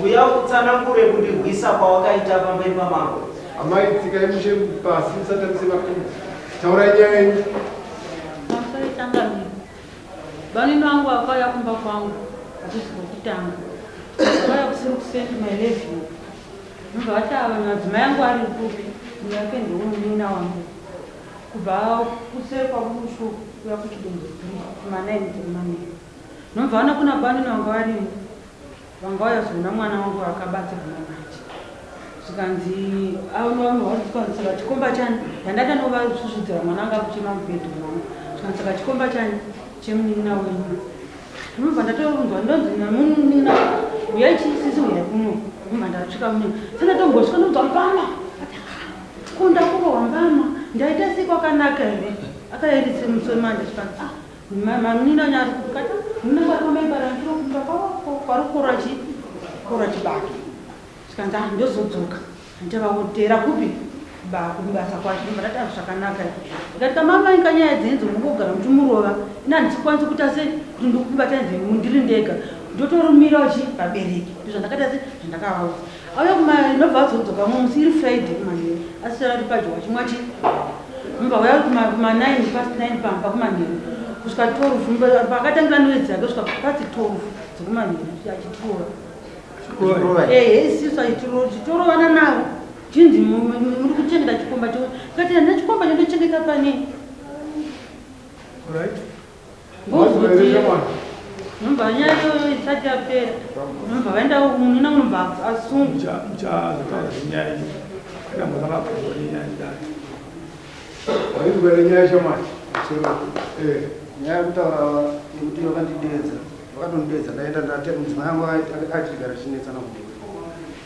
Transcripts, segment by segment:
uya utsanangure kundirwisa kwawakaita pamberi pamako. Amai tikamushe pasi musatamise makuru. Taurai nyaya yenyu. Masoitanga mimi. Bani wangu akaya kumba kwangu. Azisipokutanga. Akaya kusend my nephew. Mva hata madzimai yangu ari kupi. Ndiyake ndomunina wangu. Kubva kusekwa Bushu kuya kuchidonzo. Kumanaini kumani. Nomva kuna bani wangu ari vanga vayazona mwana wangu akabatsirwa nacho. Zvikanzi saka chikomba chani ndandada novasvusvidzira mwana anga kuchema mubhedhu mwana. Zvikanzi saka chikomba chani chemunina wenyu. Ndinobva ndatounzwa ndonzi namunina uyai chisisi uyai kuno. Ndinobva ndasvika muno. Saka ndongosvika ndonzwa mbama. Kunda kurohwa mbama. Ndaita sei kwakanaka here. Akairise musomanda zvikanzi mamunina nyari kukata muna kwakamaimbara ndiro kumba kwavo kwarikora chibaki. Zvikanzi ndozodzoka ndavakutera kupi kubasa kwacho ndata zvakanaka. Ndikati mama inganyaya dzenzo mungogara muchimurova ina handikwanisi kuita sei kuti ndikubata nzeve ndiri ndega ndotorumira vabereki ndozvandakaita sei zvandakavaudza auya nobva adzodzoka musi iri Friday kumanheru asi ari padyowa chimwachi mbauya kuma9 past 9 pamba kumanheru kusvika 12 pakatangira nwedzi dzake kusvika pasi 12 dzekumanheru achitora isiso achitorova navo chinzi muri kuchengeta chikomba cho kati handina chikomba chindochengeta pane nomba nyayo isati yapera nomba vaenda munina unomba asunga nyaya yekutaura yekuti vakandidedza vakatondidedza ndaenda ndati mudzimai wangu achigara chinetsana kudedza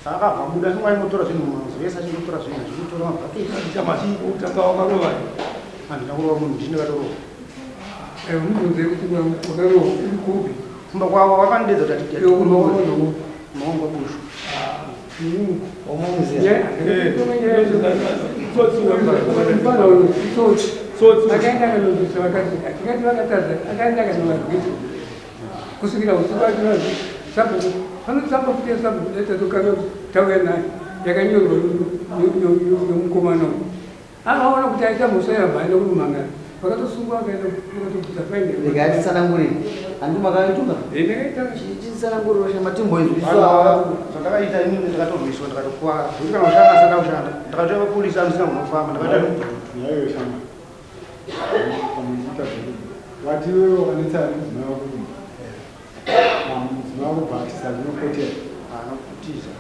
saka akabva buda singwa inotora zvinhu mumamuzi vese achindotora zvinhu zvichitora mabhatutanga wakarova handina kurova munhu ndichinekatorova unibvunze kuti wakarova uri kupi kumba kwavo vakandidedza kuti mawangu Bushu akaenda akanondisa vakasvika tikati vakatadza akaenda akanovazviti kusvikira usiku ativazvi sabhuku panosamba kuti sabhuku datatokanga tauya naye yakanyorwa yomukomana uyu akaona kuti aita mhosva yabvaenda kurumangana vakatosungwa akaenda vakatobvisa fainekatitsananguriri handi makaituka chititsananguriro zvandakaita inini ndakatorwiswa ndikatokwara kuti kana ushanda asada kushanda ndakatova polisi anosina kunofamba ndakaita vatiwe wakanetsana mudzimai wako mudzimai wako bhatisa zvinokotera anokutiza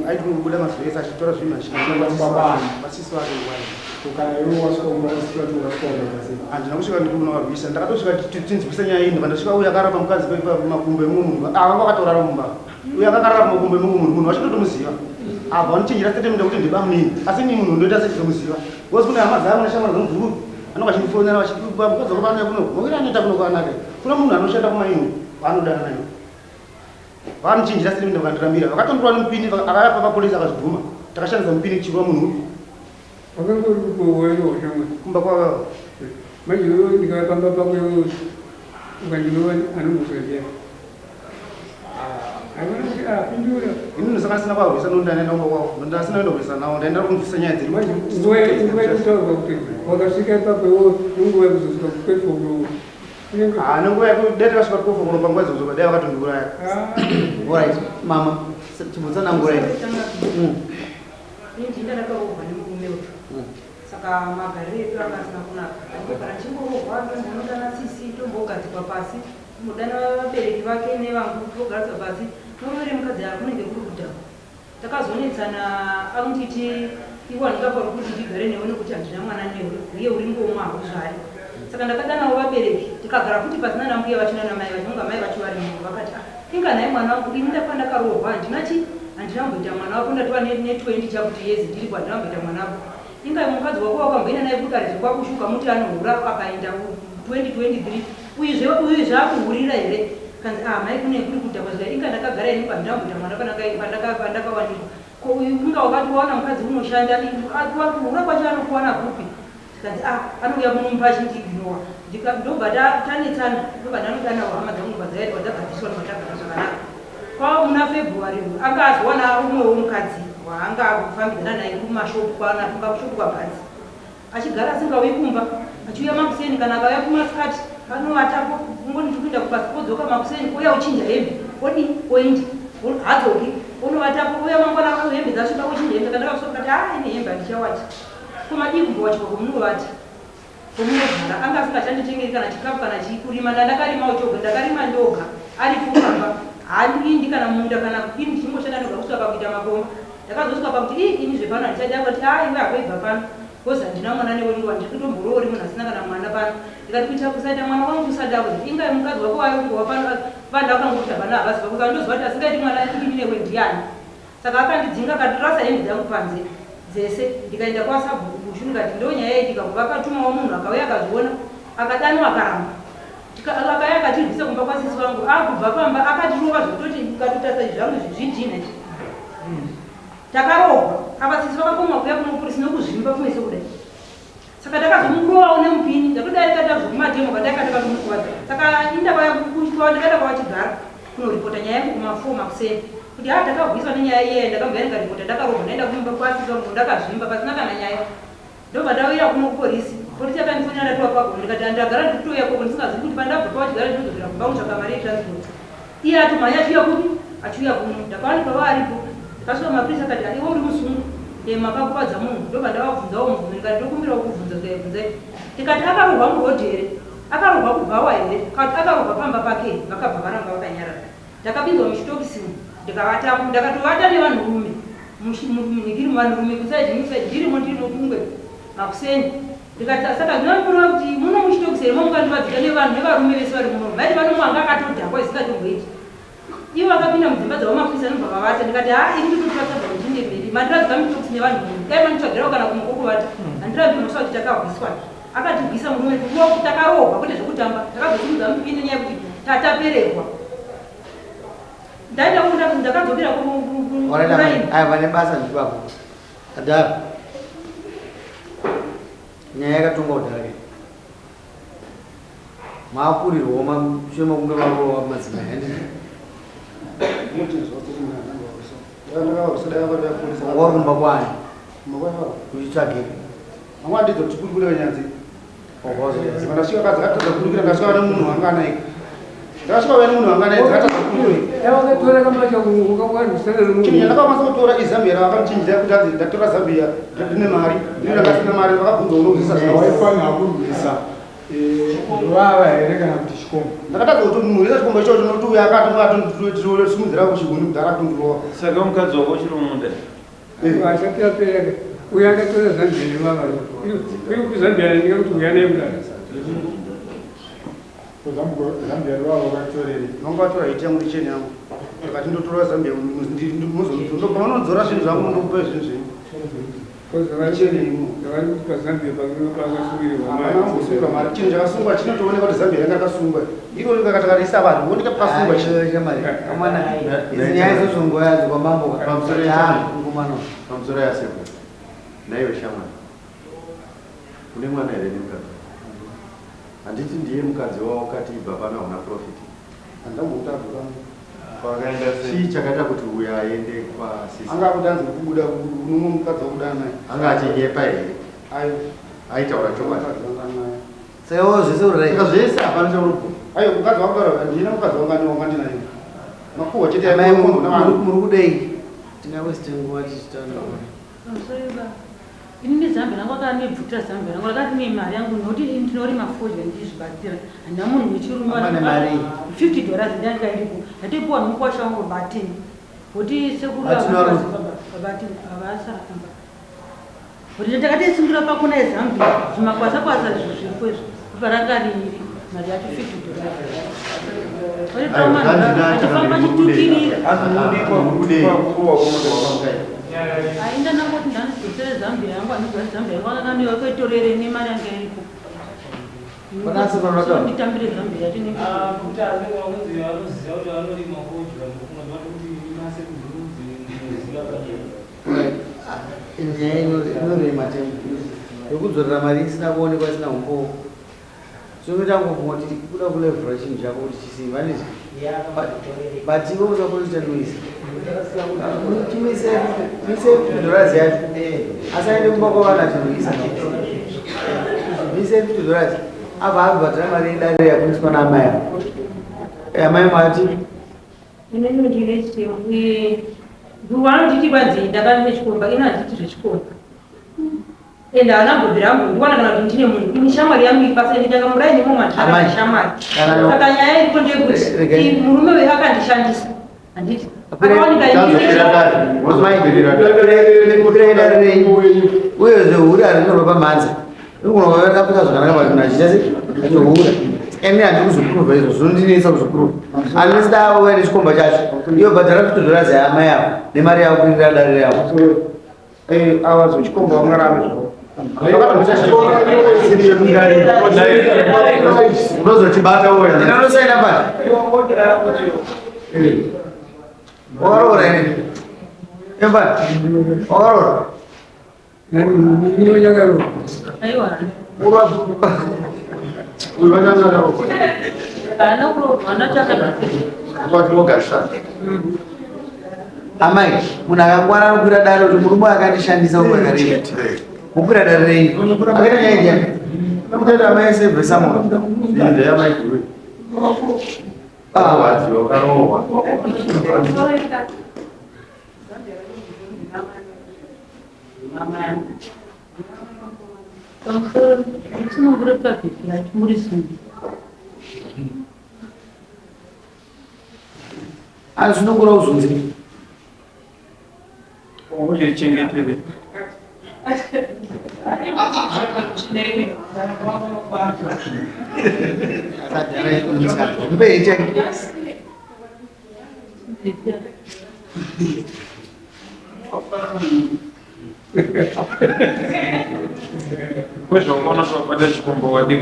aitobuda mazuva ese achitora zvinhu achisisi vake kana iwe wasvika handina kusvika ndikunovarwisa ndakatosvika tinzwisa nyaya iyi ndibva ndasvika uya akarapa mukadzi pamakumbo emumwe munhu ava vakatorara mumba uya akakarara pamakumbo emumwe munhu vachitotomuziva abva vanichinjira statement kuti ndibamini asi ni munhu ndoita sechitomuziva because kune hama dzavo neshamwari dzomubvuru anonga achindifonera vachikupa mukadzi wakapana kuno mokiri anoita kuno kwanaka kuna munhu anoshanda kumaino vaanodana nayo vanichinjira statement vakandiramira vakatondiwa nemupini akayapa papolisi akazvibvuma takashandisa mupini chirwa munhu wakangori kukowayooshamwe kumba kwavo manje iwe ndikapamba pakwe ukandinova anombosaiya aiona kuti apindura ini ndisangasina kwaurwisa nondaenda kumba kwavo ndasina kuenda kurwisa navo ndaenda kunzwisa nyaya dziri manje nguva yekutaurwa kuti wakasvika ipapwewo nenguva yekuzosvika kwefogoo nenguva yekudete kasvika kwefogoo panguva idzodzo dai vakatondiuraya right mama chimbotsanangurai saka magariro edu akasina kunaka andogara chingorohwa ndonodana sisi tombogadzikwa pasi mudana vabereki vake nevangu togadzikwa pasi norore mukadzi yako kunenge kuri kudhakwa takazonetsana akunditi iwa ndikapauri kuti ndigare newe nekuti handina mwana newe uye uri ngomwa hakuzvari saka ndakadanawo vabereki tikagara kuti pasina nambuya vachina namai vachonga mai vacho vari munhu vakati inganai mwana wangu ini ndapa ndakarohwa handina kumboita mwana wako ndatova ne20 chakuti yezi ndiri kwandina kumboita mwana wako inga mukadzi wako wakamboina naye kutarizwa kwakushuka muti anohura akaenda 2023 uyezve akuhurira here kanzi mai kune kuri kudhakwa zvika inga ndakagara ini kwandina kumboita mwana pandakawanikwa ko uyu inga wakati waona mukadzi unoshanda kuhura kwacho anokuwana kupi tikanzi anouya munomba achindiginowa ndobva tanetsana ndobva ndanodanawo hama dzangu bva dzagadziswa nematagara zvakanaka kwa muna February akazwana umwe womukadzi waanga kufambidzana naye kumashopu kwanafika kushopu kwabhazi achigara asingauyi kumba achiuya makuseni kana akauya kumasikati anovatapo ngoni ndikuenda kubasa kodzoka makuseni uya uchinja hembe odi oindi hadzoki unovatapo uya mangwana hembe dzasvika uchinja hembe kana ndakakusora kati ine hembe handichawachi komadii kumba wachikwa komunovati komunogara anga asingachanditengeri kana chikafu kana chikurima ndandakarimawo choga ndakarima ndoga ari kukamba handindi kana munda kana ini chingoshanda ndoga kusvika pakuita makomba ndakazosvika pakuti ini zvepano handichada kuti iwe akoibva pano kozi handina mwana neweruwa ndikutomborori munhu asina kana mwana pano ndikati kuita kusaita mwana wangu usada kuti ingai mukadzi wako wayokuwa pano vanhu vakangokuti hapana havasi pakuti andoziva kuti asingaiti mwana ini newe ndiani saka akandidzinga akatorasa hembe dzangu panze dzese ndikaenda kwasabhuku Bushu ndikati ndo nyaya yaitika kuva akatumawo munhu akauya akazviona akadanwa akaramba akauya akatirwisa kumba kwasisi vangu akubva pamba akatirova zvekutoti ndikatotasa zvangu zvidhina takarohwa avasisi vakakoma kuya kunopurisi nokuzvimba kumese kudai saka takazomurovawo nemupini ndatodarika tazvokumadhemo kadaikataka kumukuvadza saka indava yakukushwa ndakaenda kwavachigara kunoripota nyaya yangu kuma4 makuseni kuti takabviswa nenyaya iyeye ndakambaya ndikaripota ndakarohwa ndaenda kumba kwasisi vangu ndakazvimba pasina kana nyaya ndobva ndauya kuno kupolisi polisi akandifonera ndatiwa pako ndikati andagara ndikutouya koko ndisingazivi kuti pandabva pawachigara ndinozobvira kumba kutsvaka mari yetransport iye atumhanya achiuya kupi achiuya kuno ndakawanikwa vaaripo ndikasvika mapurisa akati iwe uri musungu makakuvadza munhu ndobva ndavabvunzawo mubvunzo ndikati ndokumbirawo kubvunza kudaibvunzai ndikati akarohwa murodhi here akarohwa kubhawa here kati akarohwa pamba pake vakabva varamba vakanyarara ndakapinzwa muchitokisimu ndikavatamo ndakatovata nevanhurume munikiri muvanhurume kusaidhimusaidi ndirimo ndinokungwe makuseni ndikati saka zvinombirwa kuti muno muchitokisi here momukandivadzika nevanhu nevarume vese vari muno vaiti vanomwanga akatodhakwa isingatomboiti ivo vakapinda mudzimba dzavo mapurisa anobva vavata ndikati ini nditotsvaka zvindine mberi mandiravika muchitokisi nevanhu dai manitsvagirawo kana kumwe kokuvata handiravi masa kuti takabviswa akatigwisa murume kuti takarohwa kwete zvekutamba takazosimudza mupinde nyaya kuti tatapererwa ndaenda kunda ndakadzokera vane basa ndipapo adhara nyaya yakatonga kudhara maakurirwawo mushure mekunge varowa madzimai handii wakumba kwani kuchitsvagiri amwe andidzo kuti kurikura nyanzi ndasvika kadzi akatadza kurikira ndasvika vane munhu wanga anaika ndakasvika vane munhu wanga anaika akatadza kurikira kamacha chinhu chandakakwanisa kutora izambia ravakamchinjira kuti adzi ndatora zambia ndine mari ndiri ndakasina mari vakabvunza unouzisa vava here kana kuti Zvikomba ndakatadza kuti munhu wese Zvikomba ichocho noti uya akatosimudzira kuchiguni kuti akatondirowa saka mukadzi wako uchiri mumunda asati apereka uyo akatora zambia nevava iri kuzambia ndinga kuti uya nemudana zambia rwavo vakatorere nonga vatora hiti yangu icheni yangu akati ndotora zambia pamanodzora zvinhu zvangu ndokupa zvinhu zvenyu chinhu chakasungwa chinotooneka kuti zambia yanga yakasungwa iro kakatakarisa vanhu kuoneka pakasungwa pamusoro yasepo naiwe shamwari une mwana here nemukadzi handiti ndiye mukadzi wavo kati ibva pana una profiti handamboutaaa chii chakaita kuti uyo aende kwasisi anga kuti anzi kubuda nomwe mukadzi wakuda naye anga achinyepa here ayo aitaura chokwadi saiwo zvese saka zvese hapana chaurupo ayo mukadzi wakugara ndina mukadzi wangandinayo makuhwa chete muri kudei tingaweste nguva tichitaura ini nezambia rangu akanebvutira zambia rangu rakati nemari yangu nokuti ndinorima fodya ndizvibatsira handina munhu wechirume $50 ndandikairipo ndatipuwa nomukwasha wangu batini kuti sekuru avasara kamba kuti ndakatesungura pakona ezambia zvimakwasa-kwasa zvikwezvo parangariri mari yacho $50 atifamba chitukirira ainda nangoti ndandidzosere zambia yangu anogara zambia yangu akakaniwa kwaitorere nemari yanga iripo nditambire zambia yacho kuti anenge vakuziva vanoziva kuti vanorima kodya kuti inase nyaya inorema yokudzorera mari isina kuonekwa isina umbowo chinoita ngobvuma kuti kuda kulevhura chinhu chako kuti chisimba But you also put it Luis. We say $50 yet. As I don't go on at Luis. We say $50. About what I'm in that area, who's going to am I Martin? We want to keep on the damage school, but not to school. And I know the Ram, one of the continuum in Shamari, passing the Gamray moment. Shamar. But I contribute. Remember, how can the Shantis? And it was my where the wood and no man's. You want to have a and I do prove soon needs of proof. Unless thou where is Kumba, you but to the rest, I am the Maria of the hours which come on around. Those are Chibata away. I don't say about or Amai, unagangwana kura daro tumurumu akanishandisa umakarire. Mukura darei. Akana nyaje. Mutenda amai save samo. Inde ya Maiguru. Wati okarowa. It's no good topic, like Morrison. As no grows with it. Oh, you change it with it. Questo buono so adesso con un po' di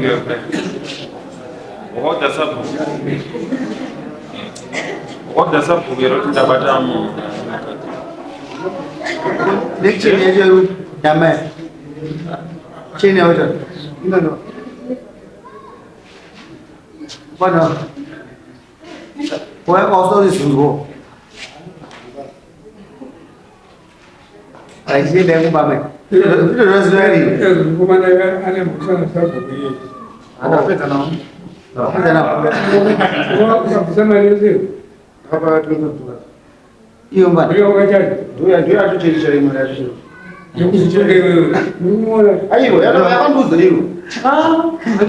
what does up we wrote about Lecture measure Yame. Chain out. No. Bueno. Podemos todo disfrutar. I see them by me. It's very. You man. Do you have to change your money? Ayo, ya kan buzu you.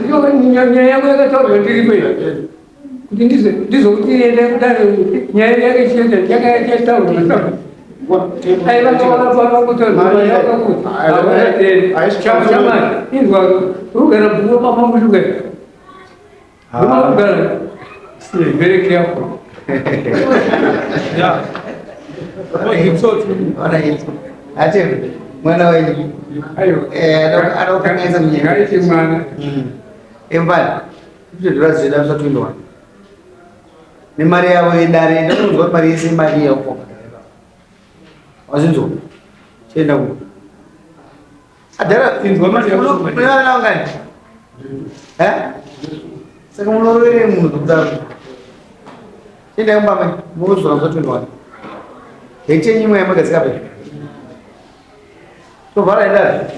Yo nyaya ko to ri This is nyaya ke ya ta I want to very careful. yeah. When I don't think it's in fact, the dress is also 21. The Maria way that I don't know what Maria is in my ear. Wasn't so? Say no. There are things going on. Eh? Second, no, say them by most of the 21. They change my mother's cabinet. So, what I done?